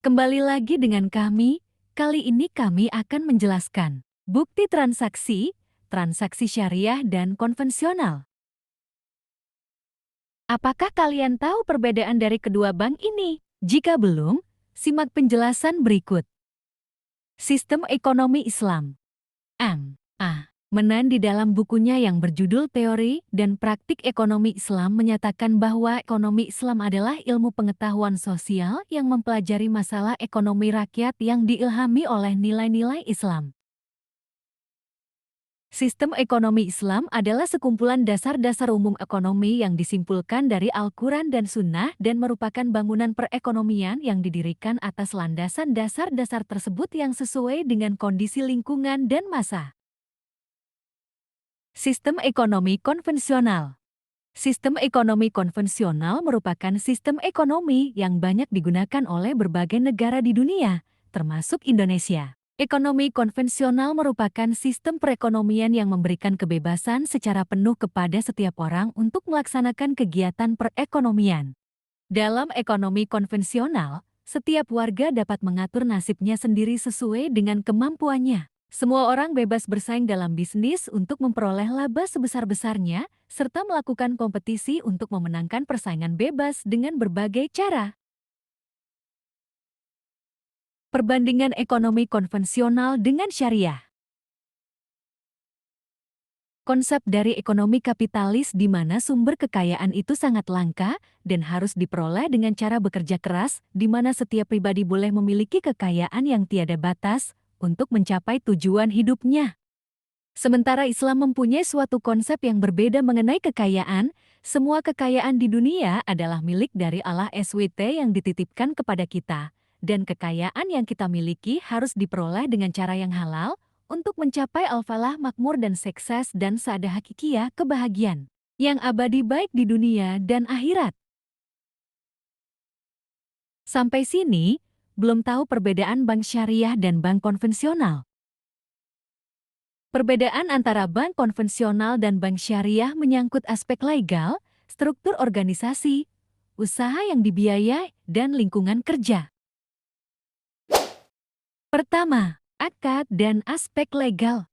Kembali lagi dengan kami. Kali ini kami akan menjelaskan bukti transaksi, transaksi syariah dan konvensional. Apakah kalian tahu perbedaan dari kedua bank ini? Jika belum, simak penjelasan berikut. Sistem ekonomi Islam. M.A. Menan di dalam bukunya yang berjudul Teori dan Praktik Ekonomi Islam menyatakan bahwa ekonomi Islam adalah ilmu pengetahuan sosial yang mempelajari masalah ekonomi rakyat yang diilhami oleh nilai-nilai Islam. Sistem ekonomi Islam adalah sekumpulan dasar-dasar umum ekonomi yang disimpulkan dari Al-Quran dan Sunnah dan merupakan bangunan perekonomian yang didirikan atas landasan dasar-dasar tersebut yang sesuai dengan kondisi lingkungan dan masa. Sistem ekonomi konvensional. Sistem ekonomi konvensional merupakan sistem ekonomi yang banyak digunakan oleh berbagai negara di dunia, termasuk Indonesia. Ekonomi konvensional merupakan sistem perekonomian yang memberikan kebebasan secara penuh kepada setiap orang untuk melaksanakan kegiatan perekonomian. Dalam ekonomi konvensional, setiap warga dapat mengatur nasibnya sendiri sesuai dengan kemampuannya. Semua orang bebas bersaing dalam bisnis untuk memperoleh laba sebesar-besarnya, serta melakukan kompetisi untuk memenangkan persaingan bebas dengan berbagai cara. Perbandingan ekonomi konvensional dengan syariah. Konsep dari ekonomi kapitalis di mana sumber kekayaan itu sangat langka dan harus diperoleh dengan cara bekerja keras, di mana setiap pribadi boleh memiliki kekayaan yang tiada batas untuk mencapai tujuan hidupnya. Sementara Islam mempunyai suatu konsep yang berbeda mengenai kekayaan. Semua kekayaan di dunia adalah milik dari Allah SWT yang dititipkan kepada kita, dan kekayaan yang kita miliki harus diperoleh dengan cara yang halal untuk mencapai al-falah makmur dan sukses dan saadah hakikiyah kebahagiaan yang abadi baik di dunia dan akhirat. Sampai sini, belum tahu perbedaan bank syariah dan bank konvensional. Perbedaan antara bank konvensional dan bank syariah menyangkut aspek legal, struktur organisasi, usaha yang dibiayai, dan lingkungan kerja. Pertama, akad dan aspek legal.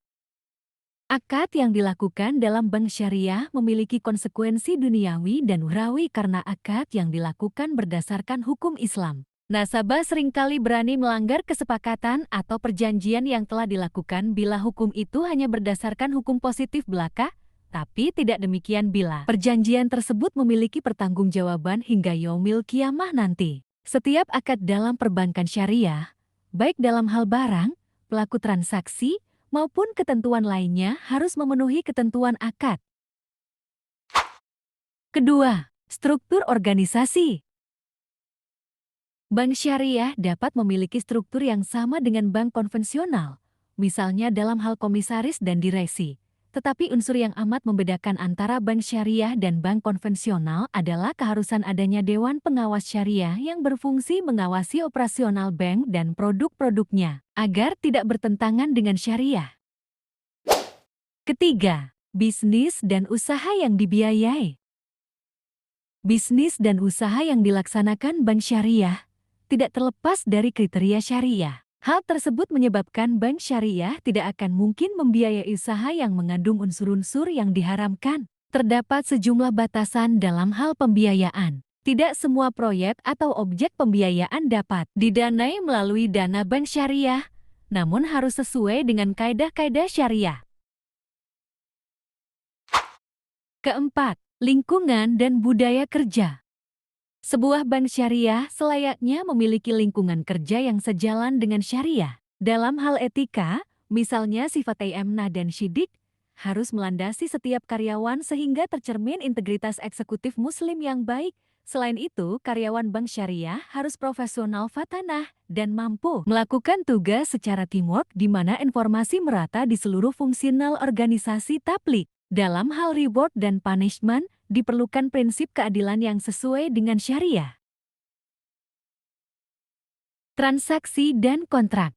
Akad yang dilakukan dalam bank syariah memiliki konsekuensi duniawi dan ukhrawi karena akad yang dilakukan berdasarkan hukum Islam. Nasabah seringkali berani melanggar kesepakatan atau perjanjian yang telah dilakukan bila hukum itu hanya berdasarkan hukum positif belaka, tapi tidak demikian bila perjanjian tersebut memiliki pertanggungjawaban hingga yaumil kiamah nanti. Setiap akad dalam perbankan syariah, baik dalam hal barang, pelaku transaksi, maupun ketentuan lainnya harus memenuhi ketentuan akad. Kedua, struktur organisasi. Bank syariah dapat memiliki struktur yang sama dengan bank konvensional, misalnya dalam hal komisaris dan direksi. Tetapi unsur yang amat membedakan antara bank syariah dan bank konvensional adalah keharusan adanya Dewan Pengawas Syariah yang berfungsi mengawasi operasional bank dan produk-produknya, agar tidak bertentangan dengan syariah. Ketiga, bisnis dan usaha yang dibiayai. Bisnis dan usaha yang dilaksanakan bank syariah tidak terlepas dari kriteria syariah. Hal tersebut menyebabkan bank syariah tidak akan mungkin membiayai usaha yang mengandung unsur-unsur yang diharamkan. Terdapat sejumlah batasan dalam hal pembiayaan. Tidak semua proyek atau objek pembiayaan dapat didanai melalui dana bank syariah, namun harus sesuai dengan kaidah-kaidah syariah. Keempat, lingkungan dan budaya kerja. Sebuah bank syariah selayaknya memiliki lingkungan kerja yang sejalan dengan syariah. Dalam hal etika, misalnya sifat amanah dan syidik, harus melandasi setiap karyawan sehingga tercermin integritas eksekutif muslim yang baik. Selain itu, karyawan bank syariah harus profesional fatanah dan mampu melakukan tugas secara teamwork di mana informasi merata di seluruh fungsional organisasi tabligh. Dalam hal reward dan punishment, diperlukan prinsip keadilan yang sesuai dengan syariah. Transaksi dan kontrak.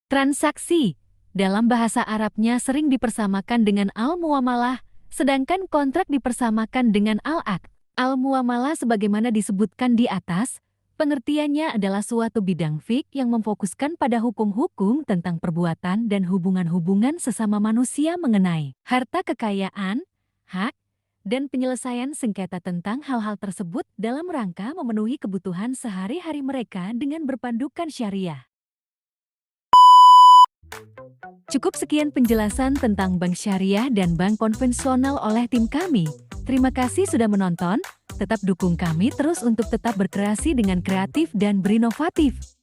Transaksi, dalam bahasa Arabnya sering dipersamakan dengan al-muamalah, sedangkan kontrak dipersamakan dengan al-aqd. Al-muamalah sebagaimana disebutkan di atas, Pengertiannya adalah suatu bidang fik yang memfokuskan pada hukum-hukum tentang perbuatan dan hubungan-hubungan sesama manusia mengenai harta kekayaan, hak, dan penyelesaian sengketa tentang hal-hal tersebut dalam rangka memenuhi kebutuhan sehari-hari mereka dengan berpandukan syariah. Cukup sekian penjelasan tentang bank syariah dan bank konvensional oleh tim kami. Terima kasih sudah menonton. Tetap dukung kami terus untuk tetap berkreasi dengan kreatif dan berinovatif.